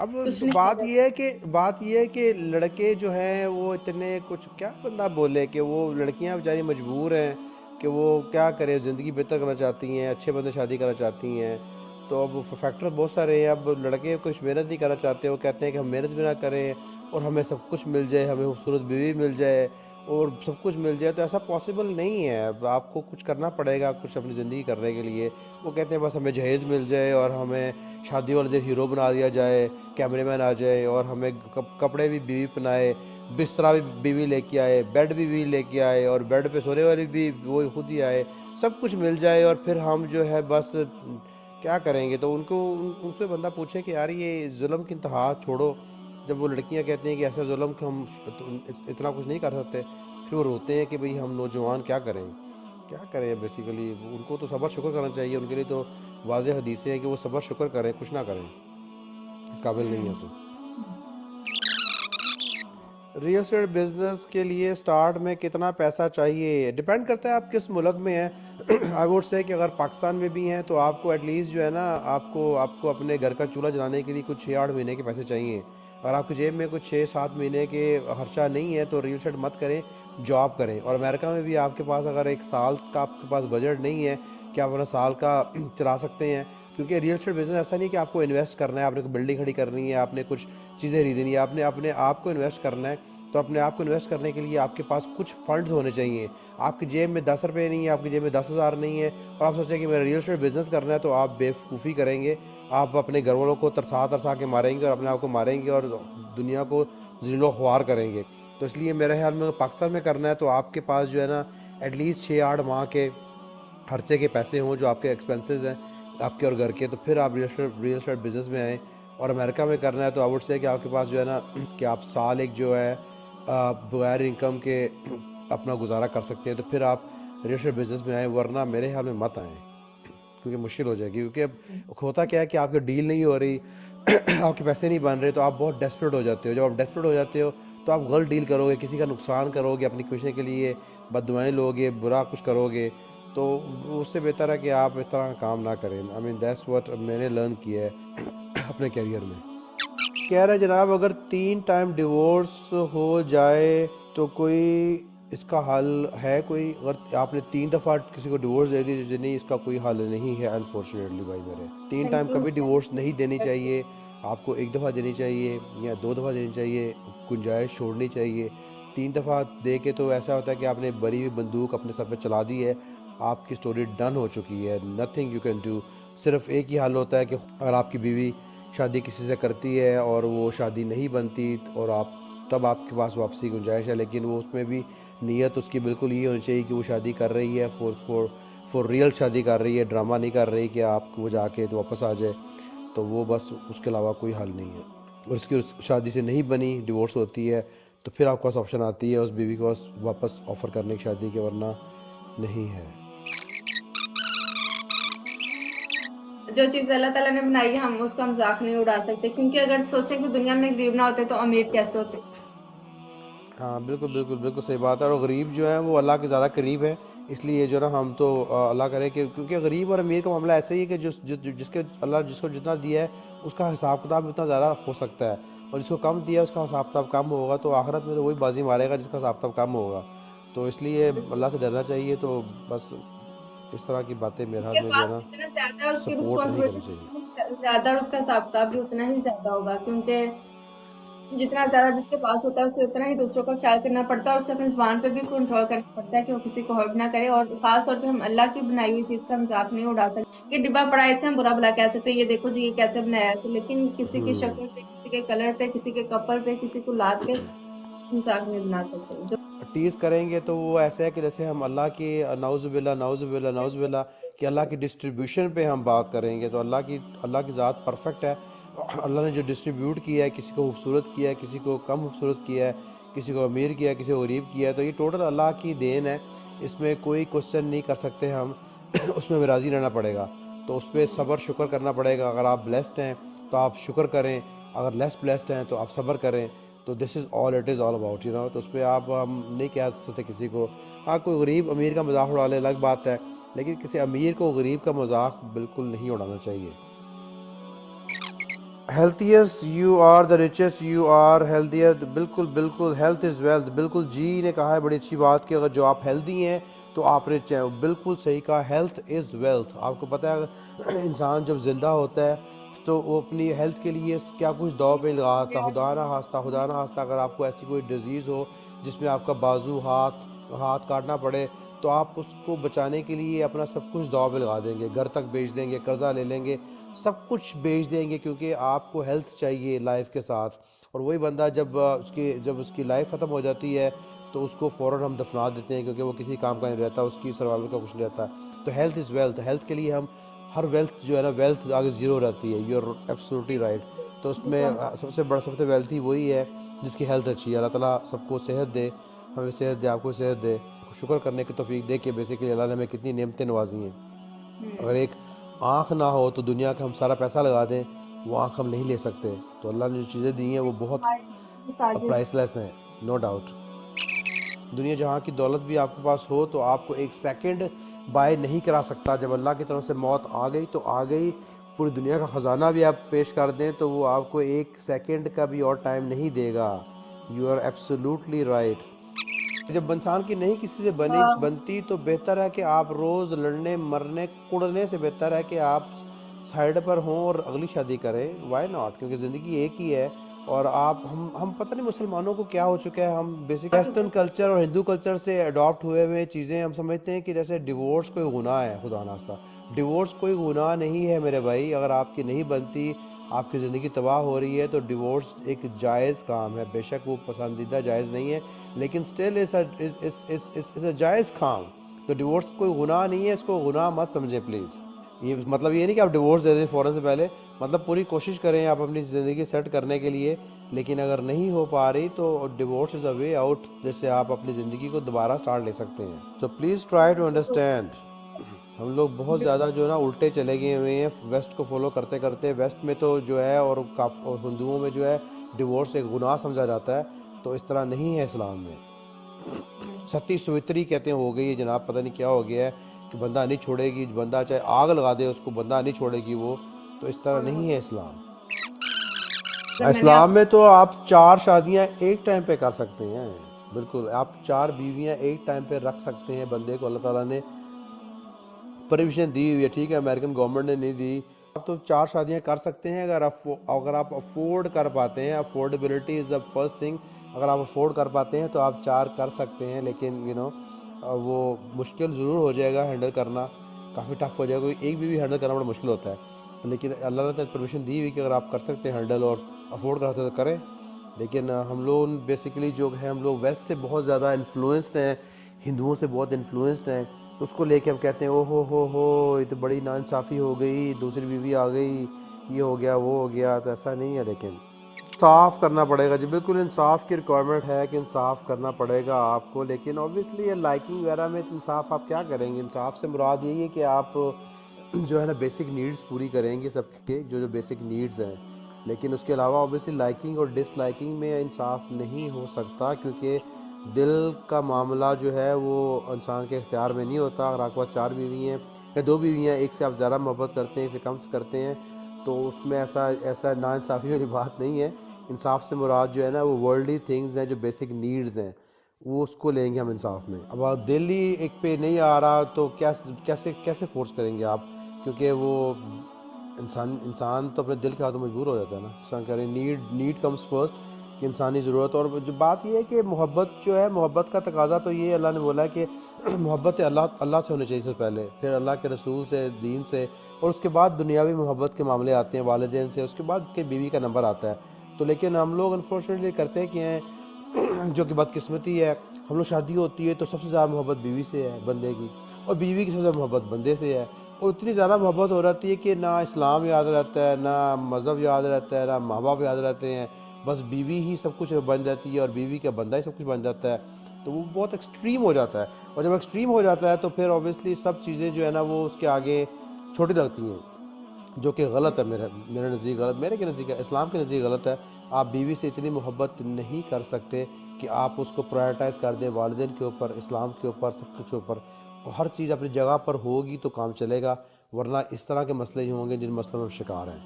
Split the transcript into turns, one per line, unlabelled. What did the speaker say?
اب
کچھ نہیں
بات
کر
یہ ہے کہ لڑکے جو ہیں وہ اتنے کچھ کیا بندہ بولے کہ وہ لڑکیاں بیچاری مجبور ہیں کہ وہ کیا کریں، زندگی بہتر کرنا چاہتی ہیں، اچھے بندے شادی کرنا چاہتی ہیں. تو اب فیکٹر بہت سارے ہیں. اب لڑکے کچھ محنت نہیں کرنا چاہتے، وہ کہتے ہیں کہ ہم محنت بھی نہ کریں اور ہمیں سب کچھ مل جائے، ہمیں خوبصورت بیوی مل جائے اور سب کچھ مل جائے. تو ایسا پاسبل نہیں ہے. اب آپ کو کچھ کرنا پڑے گا کچھ اپنی زندگی کرنے کے لیے. وہ کہتے ہیں بس ہمیں جہیز مل جائے اور ہمیں شادی والے دن ہیرو بنا دیا جائے، کیمرے مین آ جائے اور ہمیں کپڑے بھی بیوی پہنائے، بستر بھی بیوی لے کے آئے، بیڈ بھی بیوی لے کے آئے اور بیڈ پہ سونے والی بھی وہ خود ہی آئے، سب کچھ مل جائے اور پھر ہم جو ہے بس کیا کریں گے. تو ان سے بندہ پوچھے کہ یار یہ ظلم کی انتہا چھوڑو. جب وہ لڑکیاں کہتی ہیں کہ ایسا ظلم کہ ہم اتنا کچھ نہیں کر سکتے، پھر وہ روتے ہیں کہ بھئی ہم نوجوان کیا کریں بیسیکلی. ان کو تو صبر شکر کرنا چاہیے. ان کے لیے تو واضح حدیثیں ہیں کہ وہ صبر شکر کریں، کچھ نہ کریں، اس قابل نہیں ہے. تو ریئل اسٹیٹ بزنس کے لیے سٹارٹ میں کتنا پیسہ چاہیے؟ ڈیپینڈ کرتا ہے آپ کس ملک میں ہیں. آئی ووڈ سے کہ اگر پاکستان میں بھی ہیں تو آپ کو ایٹ لیسٹ جو ہے نا آپ کو اپنے گھر کا چولہا جلانے کے لیے کچھ 6-8 مہینے کے پیسے چاہیے. اگر آپ کی جیب میں کچھ 6-7 مہینے کے خرچہ نہیں ہے تو ریئل اسٹیٹ مت کریں، جاب کریں. اور امریکہ میں بھی آپ کے پاس اگر ایک سال کا آپ کے پاس بجٹ نہیں ہے کہ آپ اپنا سال کا چلا سکتے ہیں، کیونکہ ریئل اسٹیٹ بزنس ایسا نہیں کہ آپ کو انویسٹ کرنا ہے، آپ نے کوئی بلڈنگ کھڑی کرنی ہے، آپ نے کچھ چیزیں خریدنی ہے، آپ نے اپنے آپ کو انویسٹ کرنا ہے. تو اپنے آپ کو انویسٹ کرنے کے لیے آپ کے پاس کچھ فنڈز ہونے چاہیے. آپ کی جیب میں 10 روپے نہیں ہے، آپ کی جیب میں 10,000 نہیں ہے اور آپ سوچیں کہ میرا ریئل اسٹیٹ بزنس کرنا ہے، تو آپ بے وقوفی کریں گے. آپ اپنے گھر والوں کو ترسا کے ماریں گے اور اپنے آپ کو ماریں گے اور دنیا کو ذلیل و خوار کریں گے. تو اس لیے میرے خیال میں پاکستان میں کرنا ہے تو آپ کے پاس جو ہے نا ایٹ لیسٹ 6-8 ماہ کے خرچے کے پیسے ہوں جو آپ کے ایکسپینسز ہیں آپ کے اور گھر کے. تو پھر آپ ریئل اسٹیٹ بزنس میں آئیں. اور امریکہ میں کرنا ہے تو آئی ووڈ سے کہ آپ کے پاس جو ہے نا کہ آپ سال ایک جو ہے بغیر انکم کے اپنا گزارا کر سکتے ہیں. تو پھر آپ ریئل اسٹیٹ بزنس میں آئیں، ورنہ میرے خیال میں مت آئیں کیونکہ مشکل ہو جائے گی. کیونکہ اب ہوتا کیا ہے کہ آپ کی ڈیل نہیں ہو رہی، آپ کے پیسے نہیں بن رہے، تو آپ بہت ڈیسپریٹ ہو جاتے ہو. جب آپ ڈیسپریٹ ہو جاتے ہو تو آپ غلط ڈیل کرو گے، کسی کا نقصان کرو گے، اپنی خوشی کے لیے بد دعائیں لو گے، برا کچھ کرو گے. تو اس سے بہتر ہے کہ آپ اس طرح کام نہ کریں. آئی مین دیٹس واٹ میں نے لرن کیا ہے اپنے کیریئر میں. کہہ رہے جناب اگر 3 ٹائم ڈیورس ہو جائے تو کوئی اس کا حل ہے کوئی؟ اگر آپ نے 3 دفعہ کسی کو ڈیورس دے دی نہیں، اس کا کوئی حل نہیں ہے انفارچونیٹلی. بھائی میرے 3 ٹائم کبھی ڈیورس نہیں دینی چاہیے. آپ کو 1 دفعہ دینی چاہیے یا 2 دفعہ دینی چاہیے، گنجائش چھوڑنی چاہیے. 3 دفعہ دے کے تو ایسا ہوتا ہے کہ آپ نے بری ہوئی بندوق اپنے سر پہ چلا دی ہے، آپ کی سٹوری ڈن ہو چکی ہے. Nothing you can do. صرف ایک ہی حل ہوتا ہے کہ اگر آپ کی بیوی شادی کسی سے کرتی ہے اور وہ شادی نہیں بنتی اور تب آپ کے پاس واپسی کی گنجائش ہے. لیکن وہ اس میں بھی نیت اس کی بالکل یہ ہونی چاہیے کہ وہ شادی کر رہی ہے فور ریئل شادی کر رہی ہے، ڈرامہ نہیں کر رہی کہ آپ وہ جا کے تو واپس آ جائے. تو وہ بس اس کے علاوہ کوئی حل نہیں ہے. اور اس کی شادی سے نہیں بنی، ڈیورس ہوتی ہے، تو پھر آپ کے پاس آپشن آتی ہے اس بیوی کو واپس آفر کرنے کی شادی کے، ورنہ نہیں ہے.
جو چیز اللہ تعالیٰ نے بنائی ہے ہم اس کا مذاق نہیں اڑا سکتے، کیونکہ اگر سوچیں کہ دنیا میں غریب نہ ہوتے تو امیر کیسے ہوتے.
ہاں بالکل صحیح بات ہے. اور غریب جو ہیں وہ اللہ کے زیادہ قریب ہیں. اس لیے جو نا ہم تو اللہ کرے کہ کیونکہ غریب اور امیر کا معاملہ ایسے ہی ہے کہ جس کو جتنا دیا ہے اس کا حساب کتاب اتنا زیادہ ہو سکتا ہے، اور جس کو کم دیا ہے اس کا حساب کتاب کم ہوگا. تو آخرت میں تو وہی بازی مارے گا جس کا حساب کتاب کم ہوگا. تو اس لیے اللہ سے ڈرنا چاہیے. تو بس اس طرح کی باتیں میرے
اس
ہاتھ
کے
میں جو ہے
پاس
نا
جتنا زیادہ ہے اس کی
سپورٹ نہیں کرنی چاہیے.
رسپانسبلٹی زیادہ اور اس کا حساب کتاب بھی اتنا ہی زیادہ ہوگا، کیونکہ جتنا زیادہ جس کے پاس ہوتا ہے اسے اتنا ہی دوسروں کا خیال کرنا پڑتا ہے، اور اسے اپنی زبان پہ بھی کنٹرول کرنا پڑتا ہے کہ وہ کسی کو ہرٹ نہ کرے. اور خاص طور پہ ہم اللہ کی بنائی ہوئی چیز کا مذاق نہیں اڑا سکتے کہ ڈبا پڑا ہے اسے ہم برا بلا کہہ سکتے ہیں، یہ دیکھو جی یہ کیسے بنایا ہے. لیکن کسی کی شکل پہ، کسی کے کلر پہ، کسی کے کپڑ پہ، کسی کو لاد پہ مذاق نہیں بنا سکتے.
ٹیز کریں گے تو وہ ایسا ہے کہ جیسے ہم اللہ کی نعوذ باللہ کہ اللہ کی ڈسٹریبیوشن پہ ہم بات کریں گے تو اللہ کی ذات پرفیکٹ ہے. اللہ نے جو ڈسٹریبیوٹ کیا ہے، کسی کو خوبصورت کیا ہے، کسی کو کم خوبصورت کیا ہے، کسی کو امیر کیا ہے، کسی کو غریب کیا ہے. تو یہ ٹوٹل اللہ کی دین ہے، اس میں کوئی کوشچن نہیں کر سکتے ہم. اس میں راضی رہنا پڑے گا. تو اس پہ صبر شکر کرنا پڑے گا. اگر آپ بلیسڈ ہیں تو آپ شکر کریں، اگر لیس بلیسڈ ہیں تو آپ صبر کریں. تو دس از all it is all about تو اس پہ آپ ہم نہیں کہہ سکتے کسی کو. ہاں کوئی غریب امیر کا مذاق اڑا لے الگ بات ہے، لیکن کسی امیر کو غریب کا مذاق بالکل نہیں اڑانا چاہیے. Healthiest you are the richest you are healthier. بالکل بالکل, ہیلتھ از ویلتھ. بالکل جی نے کہا ہے بڑی اچھی بات کہ اگر جو آپ ہیلدی ہیں تو آپ رچ ہیں. بالکل صحیح کہا, ہیلتھ از ویلتھ. آپ کو پتہ ہے اگر انسان جب زندہ ہوتا ہے تو وہ اپنی ہیلتھ کے لیے کیا کچھ داؤ پہ لگاتا. خدا نہ خواستہ اگر آپ کو ایسی کوئی ڈیزیز ہو جس میں آپ کا بازو ہاتھ کاٹنا پڑے تو آپ اس کو بچانے کے لیے اپنا سب کچھ داؤ پہ لگا دیں گے, گھر تک بیچ دیں گے, قرضہ لے لیں گے, سب کچھ بیچ دیں گے کیونکہ آپ کو ہیلتھ چاہیے لائف کے ساتھ. اور وہی بندہ جب اس کی لائف ختم ہو جاتی ہے تو اس کو فوراً ہم دفنا دیتے ہیں کیونکہ وہ کسی کام کا نہیں رہتا, اس کی سروائیول کا کچھ نہیں رہتا. تو ہیلتھ از ویلتھ. ہیلتھ کے لیے ہم ہر ویلتھ جو ہے نا, ویلتھ آگے زیرو رہتی ہے. You are absolutely right. تو اس میں سب سے ویلتھی وہی ہے جس کی ہیلتھ اچھی ہے. اللہ تعالیٰ سب کو صحت دے, ہمیں صحت دے, آپ کو صحت دے, شکر کرنے کی توفیق دے کہ بیسیکلی اللہ نے ہمیں کتنی نعمتیں نوازی ہیں. اگر ایک آنکھ نہ ہو تو دنیا کا ہم سارا پیسہ لگا دیں وہ آنکھ ہم نہیں لے سکتے. تو اللہ نے جو چیزیں دی ہیں وہ بہت پرائس لیس ہیں, نو ڈاؤٹ. دنیا جہاں کی دولت بھی آپ کے پاس ہو تو آپ کو ایک سیکنڈ بائی نہیں کرا سکتا. جب اللہ کی طرف سے موت آ گئی تو آ گئی. پوری دنیا کا خزانہ بھی آپ پیش کر دیں تو وہ آپ کو ایک سیکنڈ کا بھی اور ٹائم نہیں دے گا. You are absolutely right. جب انسان کی نہیں کسی سے بنتی تو بہتر ہے کہ آپ روز لڑنے مرنے کڑنے سے بہتر ہے کہ آپ سائڈ پر ہوں اور اگلی شادی کریں. وائی ناٹ, کیونکہ زندگی ایک ہی ہے. اور ہم پتہ نہیں مسلمانوں کو کیا ہو چکا ہے, ہم بیسک ویسٹرن کلچر اور ہندو کلچر سے اڈاپٹ ہوئے چیزیں ہم سمجھتے ہیں کہ جیسے ڈیورس کوئی گناہ ہے. خدا نخواستہ ڈیورس کوئی گناہ نہیں ہے میرے بھائی. اگر آپ کی نہیں بنتی, آپ کی زندگی تباہ ہو رہی ہے تو ڈیورس ایک جائز کام ہے. بے شک وہ پسندیدہ جائز نہیں ہے لیکن اسٹل از اے جائز کام. تو ڈیورس کوئی گناہ نہیں ہے, اس کو گناہ مت سمجھیں پلیز. یہ مطلب یہ نہیں کہ آپ ڈیورس دے دیں فوراً سے پہلے, مطلب پوری کوشش کریں آپ اپنی زندگی سیٹ کرنے کے لیے. لیکن اگر نہیں ہو پا رہی تو ڈیورس از اے وے آؤٹ جس سے آپ اپنی زندگی کو دوبارہ سٹارٹ لے سکتے ہیں. So please try to understand. ہم لوگ بہت زیادہ جو ہے نا الٹے چلے گئے ہوئے ہیں ویسٹ کو فالو کرتے کرتے. ویسٹ میں تو جو ہے اور ہندوؤں میں جو ہے ڈیورس ایک گناہ سمجھا جاتا ہے. تو اس طرح نہیں ہے اسلام میں. ستی سوتری کہتے ہیں ہو گئی ہے جناب, پتہ نہیں کیا ہو گیا ہے کہ بندہ نہیں چھوڑے گی, بندہ چاہے آگ لگا دے اس کو بندہ نہیں چھوڑے گی وہ. تو اس طرح نہیں ہے اسلام. اسلام میں تو آپ 4 شادیاں ایک ٹائم پہ کر سکتے ہیں. بالکل, آپ 4 بیویاں ایک ٹائم پہ رکھ سکتے ہیں بندے کو. اللہ تعالیٰ نے پرمیشن دی ہوئی ہے, ٹھیک ہے, امریکن گورنمنٹ نے نہیں دی. آپ تو 4 شادیاں کر سکتے ہیں اگر آپ افورڈ کر پاتے ہیں. Affordability is the first thing. اگر آپ افورڈ کر پاتے ہیں تو آپ 4 کر سکتے ہیں. لیکن وہ مشکل ضرور ہو جائے گا ہینڈل کرنا, کافی ٹف ہو جائے گا. ایک بیوی ہینڈل کرنا بڑا مشکل ہوتا ہے. لیکن اللہ نے پرمیشن دی ہوئی کہ اگر آپ کر سکتے ہیں ہینڈل اور افورڈ کرتے تو کریں. لیکن ہم لوگ بیسیکلی جو ہیں ہم لوگ ویسٹ سے بہت زیادہ انفلوئنسڈ ہیں, ہندوؤں سے بہت انفلوئنسڈ ہیں. اس کو لے کے ہم کہتے ہیں او ہو یہ تو بڑی ناانصافی ہو گئی, دوسری بیوی آ گئی, یہ ہو گیا وہ ہو گیا. تو ایسا نہیں ہے. لیکن انصاف کرنا پڑے گا. جی بالکل, انصاف کی ریکوائرمنٹ ہے کہ انصاف کرنا پڑے گا آپ کو. لیکن اوبیسلی یہ لائکنگ وغیرہ میں انصاف آپ کیا کریں گے. انصاف سے مراد یہی ہے کہ آپ جو ہے نا بیسک نیڈز پوری کریں گے سب کے جو بیسک نیڈز ہیں. لیکن اس کے علاوہ اوبیسلی لائکنگ اور ڈس لائکنگ میں انصاف نہیں ہو سکتا کیونکہ دل کا معاملہ جو ہے وہ انسان کے اختیار میں نہیں ہوتا. اگر آپ کے پاس 4 بیوی ہیں یا 2 بیوی ہیں, ایک سے آپ زیادہ محبت کرتے ہیں ایک سے کم کرتے ہیں, تو اس میں ایسا ناانصافی والی بات نہیں ہے. انصاف سے مراد جو ہے نا وہ ورلڈلی تھنگز ہیں, جو بیسک نیڈز ہیں وہ اس کو لیں گے ہم انصاف میں. اب آپ دل ہی ایک پہ نہیں آ رہا تو کیسے فورس کریں گے آپ, کیونکہ وہ انسان تو اپنے دل کے ہاتھوں مجبور ہو جاتا ہے نا. انسان کہہ رہے ہیں نیڈ کمز فرسٹ, کہ انسانی ضرورت. اور جو بات یہ ہے کہ محبت جو ہے, محبت کا تقاضا تو یہ اللہ نے بولا ہے کہ محبت اللہ سے ہونی چاہیے سب سے پہلے, پھر اللہ کے رسول سے, دین سے, اور اس کے بعد دنیاوی محبت کے معاملے آتے ہیں والدین سے, اس کے بعد کہ بیوی کا نمبر آتا ہے. تو لیکن ہم لوگ انفارچونیٹلی کرتے کیا ہیں جو کہ بدقسمتی ہے, ہم لوگ شادی ہوتی ہے تو سب سے زیادہ محبت بیوی سے ہے بندے کی, اور بیوی کی سب سے زیادہ محبت بندے سے ہے. اور اتنی زیادہ محبت ہو جاتی ہے کہ نہ اسلام یاد رہتا ہے, نہ مذہب یاد رہتا ہے, نہ ماں باپ یاد رہتے ہیں. بس بیوی ہی سب کچھ بن جاتی ہے اور بیوی کا بندہ ہی سب کچھ بن جاتا ہے. تو وہ بہت ایکسٹریم ہو جاتا ہے, اور جب ایکسٹریم ہو جاتا ہے تو پھر اوبیسلی سب چیزیں جو ہے نا وہ اس کے آگے چھوٹی لگتی ہیں, جو کہ غلط ہے. میرے نزدیک غلط, میرے کے نزدیک اسلام کے نزدیک غلط ہے. آپ بیوی سے اتنی محبت نہیں کر سکتے کہ آپ اس کو پرائرٹائز کر دیں والدین کے اوپر, اسلام کے اوپر, سب کچھ اوپر. اور ہر چیز اپنی جگہ پر ہوگی تو کام چلے گا, ورنہ اس طرح کے مسئلے ہی ہوں گے جن مسئلوں میں شکار ہیں.